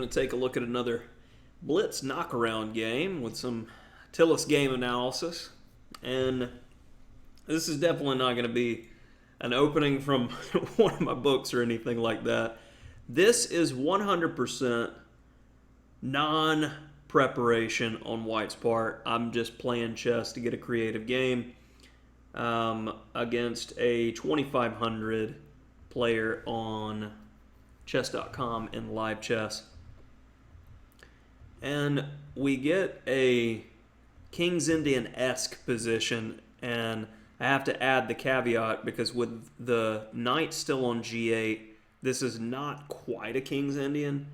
going to take a look at another Blitz knockaround game with some Tillis game analysis. And this is definitely not going to be an opening from one of my books or anything like that. This is 100% non-preparation on White's part. I'm just playing chess to get a creative game against a 2,500 player on chess.com in live chess. And we get a King's Indian-esque position, and I have to add the caveat because with the knight still on g8, this is not quite a King's Indian,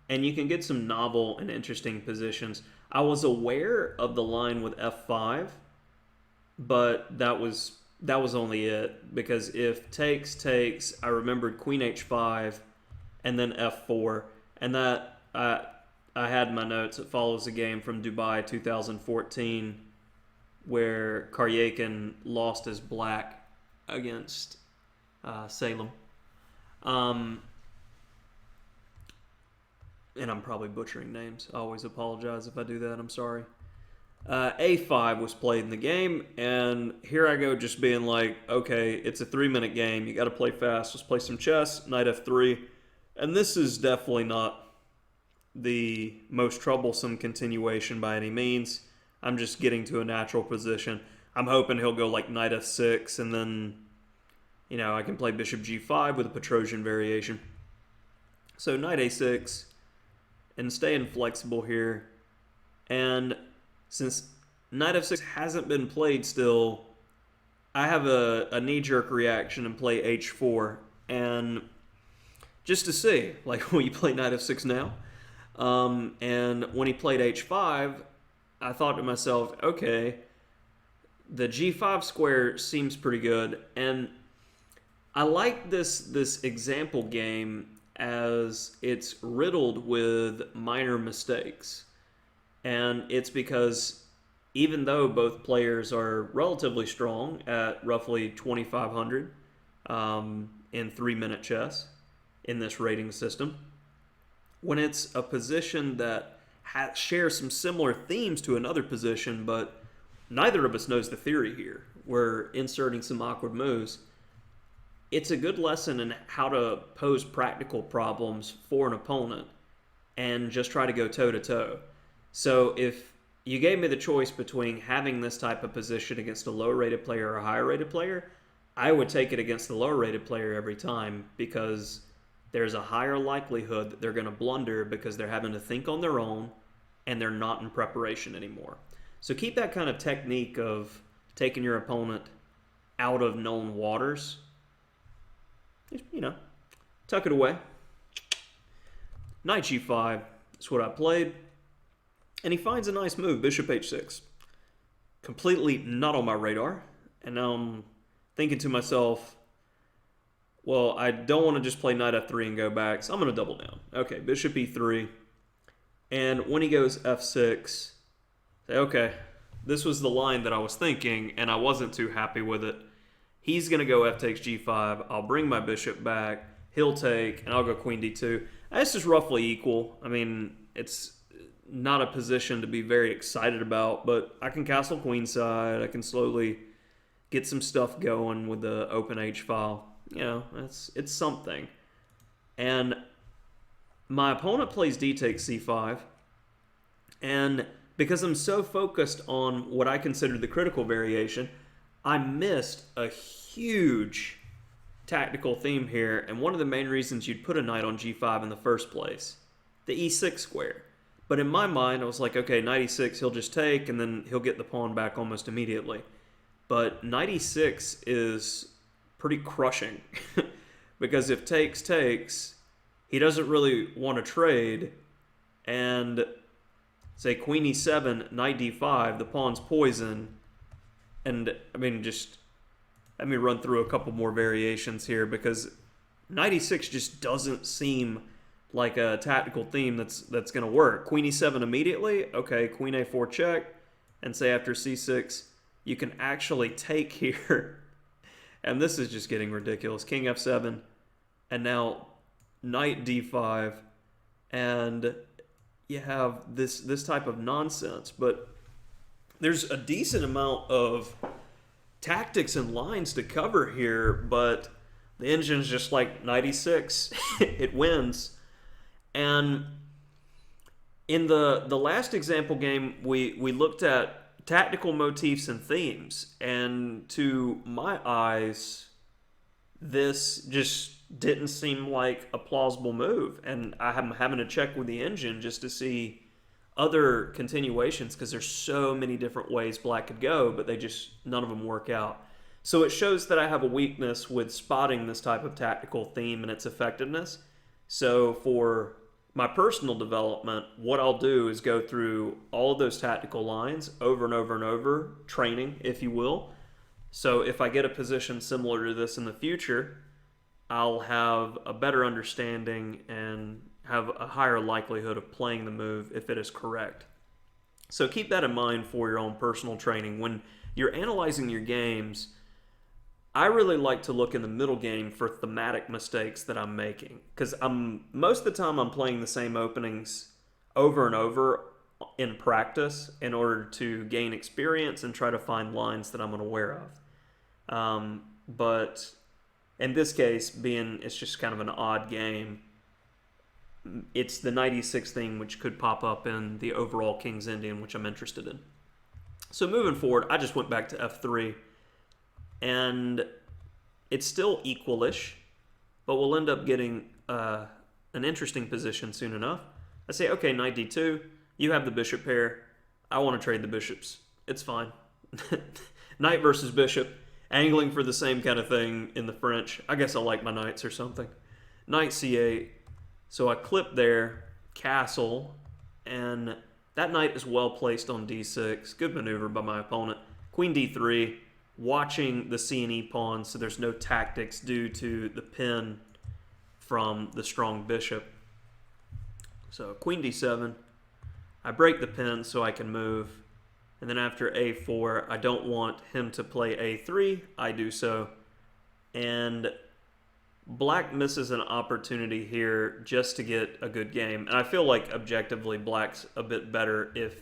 and you can get some novel and interesting positions. I was aware of the line with f5, but that was only it, because if takes, I remembered queen h5 and then f4, and that I had my notes. It follows a game from Dubai 2014 where Karyakin lost as black against Salem. And I'm probably butchering names. I always apologize if I do that. I'm sorry. A5 was played in the game, and here I go just being like, okay, it's a 3-minute game. You got to play fast. Let's play some chess. Knight f3. And this is definitely not the most troublesome continuation by any means. I'm just getting to a natural position. I'm hoping he'll go like knight f6, and then, I can play bishop g5 with a Petrosian variation. So knight a6, and staying flexible here. And since knight f6 hasn't been played still, I have a knee-jerk reaction and play h4. And just to see, like, will you play knight f6 now? And when he played h5, I thought to myself, okay, the g5 square seems pretty good. And I like this example game as it's riddled with minor mistakes. And it's because even though both players are relatively strong at roughly 2,500 in 3-minute chess in this rating system, when it's a position that shares some similar themes to another position, but neither of us knows the theory here, we're inserting some awkward moves, it's a good lesson in how to pose practical problems for an opponent and just try to go toe-to-toe. So if you gave me the choice between having this type of position against a lower-rated player or a higher-rated player, I would take it against the lower-rated player every time, because there's a higher likelihood that they're going to blunder because they're having to think on their own and they're not in preparation anymore. So keep that kind of technique of taking your opponent out of known waters. Just, tuck it away. Knight g5 is what I played. And he finds a nice move, bishop h6. Completely not on my radar. And now I'm thinking to myself, well, I don't want to just play knight f3 and go back, so I'm going to double down. Okay, bishop e3. And when he goes f6, say, okay, this was the line that I was thinking, and I wasn't too happy with it. He's going to go f takes g5. I'll bring my bishop back. He'll take, and I'll go queen d2. This is roughly equal. I mean, it's not a position to be very excited about, but I can castle queenside. I can slowly get some stuff going with the open h file. It's something. And my opponent plays d takes c5, and because I'm so focused on what I consider the critical variation, I missed a huge tactical theme here, and one of the main reasons you'd put a knight on g5 in the first place, the e6 square. But in my mind, I was like, okay, knight e6, he'll just take, and then he'll get the pawn back almost immediately. But knight e6 is pretty crushing because if takes, he doesn't really want to trade, and say queen e7, knight d5, the pawn's poison, and let me run through a couple more variations here, because knight e6 just doesn't seem like a tactical theme that's going to work. Queen e7 immediately, okay, queen a4 check, and say after c6, you can actually take here. And this is just getting ridiculous. King f7, and now knight d5, and you have this type of nonsense. But there's a decent amount of tactics and lines to cover here, but the engine's just like 96. It wins. And in the last example game, we looked at tactical motifs and themes, and to my eyes, this just didn't seem like a plausible move. And I'm having to check with the engine just to see other continuations, because there's so many different ways black could go, but none of them work out. So it shows that I have a weakness with spotting this type of tactical theme and its effectiveness. So for my personal development, what I'll do is go through all of those tactical lines over and over and over, training, if you will. So if I get a position similar to this in the future, I'll have a better understanding and have a higher likelihood of playing the move if it is correct. So keep that in mind for your own personal training. When you're analyzing your games, I really like to look in the middle game for thematic mistakes that I'm making, because most of the time I'm playing the same openings over and over in practice in order to gain experience and try to find lines that I'm unaware of. But in this case, being it's just kind of an odd game, it's the 96 theme which could pop up in the overall King's Indian, which I'm interested in. So moving forward, I just went back to F3, and it's still equalish, but we'll end up getting an interesting position soon enough. I say, okay, knight d2, you have the bishop pair. I want to trade the bishops. It's fine. Knight versus bishop, angling for the same kind of thing in the French. I guess I like my knights or something. Knight c8. So I clip there, castle, and that knight is well placed on d6. Good maneuver by my opponent. Queen d3, watching the c and e pawn, so there's no tactics due to the pin from the strong bishop. So queen d7. I break the pin so I can move. And then after a4, I don't want him to play a3. I do so. And black misses an opportunity here just to get a good game. And I feel like objectively black's a bit better if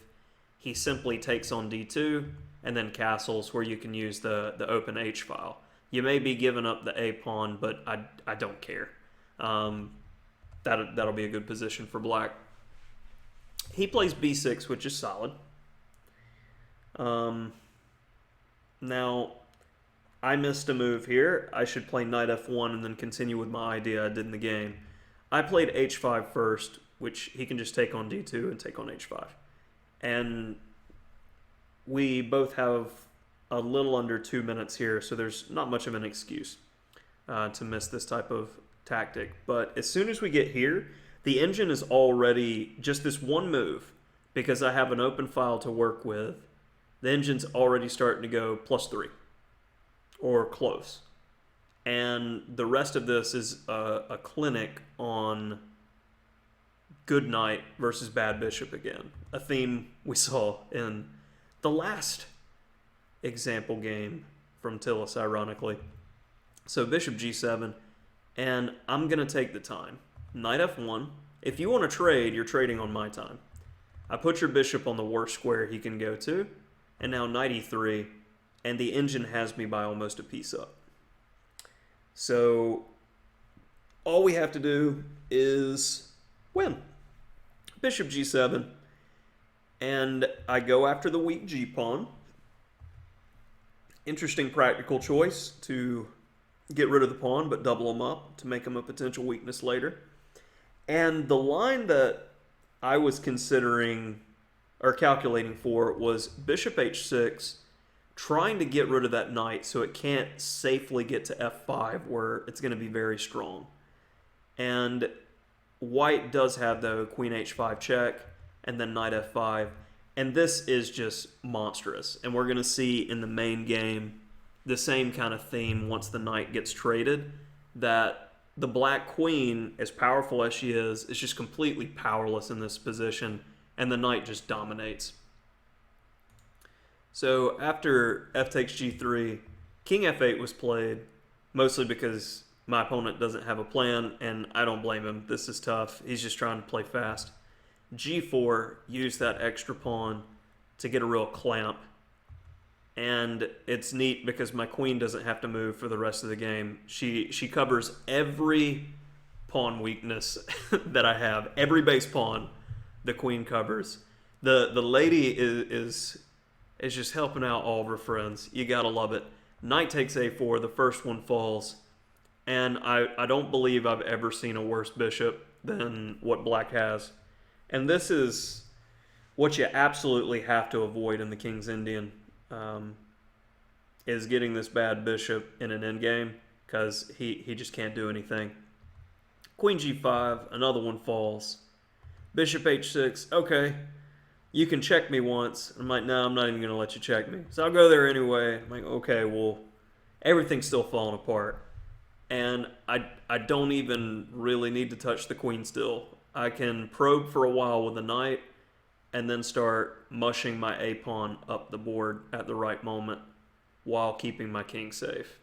he simply takes on d2 and then castles, where you can use the open h file. You may be giving up the a pawn, but I don't care. That'll be a good position for black. He plays b6, which is solid. Now, I missed a move here. I should play knight f1 and then continue with my idea I did in the game. I played h5 first, which he can just take on d2 and take on h5. And we both have a little under 2 minutes here, so there's not much of an excuse to miss this type of tactic. But as soon as we get here, the engine is already just this one move, because I have an open file to work with. The engine's already starting to go +3 or close. And the rest of this is a clinic on good knight versus bad bishop again, a theme we saw in the last example game from Tillis, ironically. So bishop g7, and I'm going to take the time. Knight f1. If you want to trade, you're trading on my time. I put your bishop on the worst square he can go to, and now knight e3, and the engine has me by almost a piece up. So all we have to do is win. Bishop g7, and I go after the weak g-pawn. Interesting practical choice to get rid of the pawn, but double him up to make him a potential weakness later. And the line that I was considering or calculating for was bishop h6, trying to get rid of that knight so it can't safely get to f5 where it's going to be very strong. And white does have the queen h5 check and then knight f5. And this is just monstrous. And we're going to see in the main game the same kind of theme once the knight gets traded, that the black queen, as powerful as she is just completely powerless in this position, and the knight just dominates. So after f takes g3, king f8 was played, mostly because my opponent doesn't have a plan, and I don't blame him. This is tough. He's just trying to play fast. G4, use that extra pawn to get a real clamp. And it's neat because my queen doesn't have to move for the rest of the game. She covers every pawn weakness that I have. Every base pawn the queen covers. The lady is just helping out all of her friends. You gotta love it. Knight takes a4, the first one falls. And I don't believe I've ever seen a worse bishop than what black has. And this is what you absolutely have to avoid in the King's Indian. Is getting this bad bishop in an endgame because he just can't do anything. Queen g5, another one falls. Bishop h6, okay, you can check me once. I'm like, no, I'm not even going to let you check me. So I'll go there anyway. I'm like, okay, well, everything's still falling apart. And I don't even really need to touch the queen still. I can probe for a while with a knight and then start mushing my a-pawn up the board at the right moment while keeping my king safe.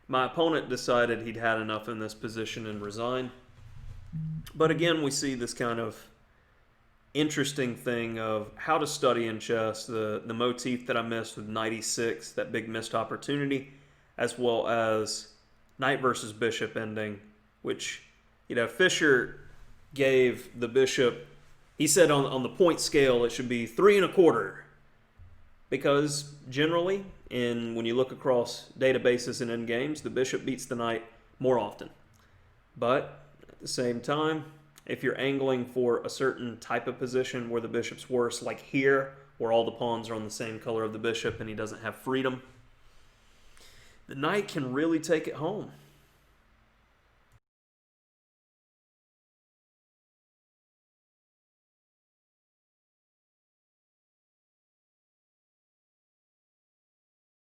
My opponent decided he'd had enough in this position and resigned. But again, we see this kind of interesting thing of how to study in chess, the motif that I missed with knight e6, that big missed opportunity, as well as knight versus bishop ending, which, Fischer gave the bishop, he said on the point scale it should be 3 1/4, because generally, when you look across databases and endgames, the bishop beats the knight more often. But at the same time, if you're angling for a certain type of position where the bishop's worse, like here, where all the pawns are on the same color of the bishop and he doesn't have freedom, the knight can really take it home.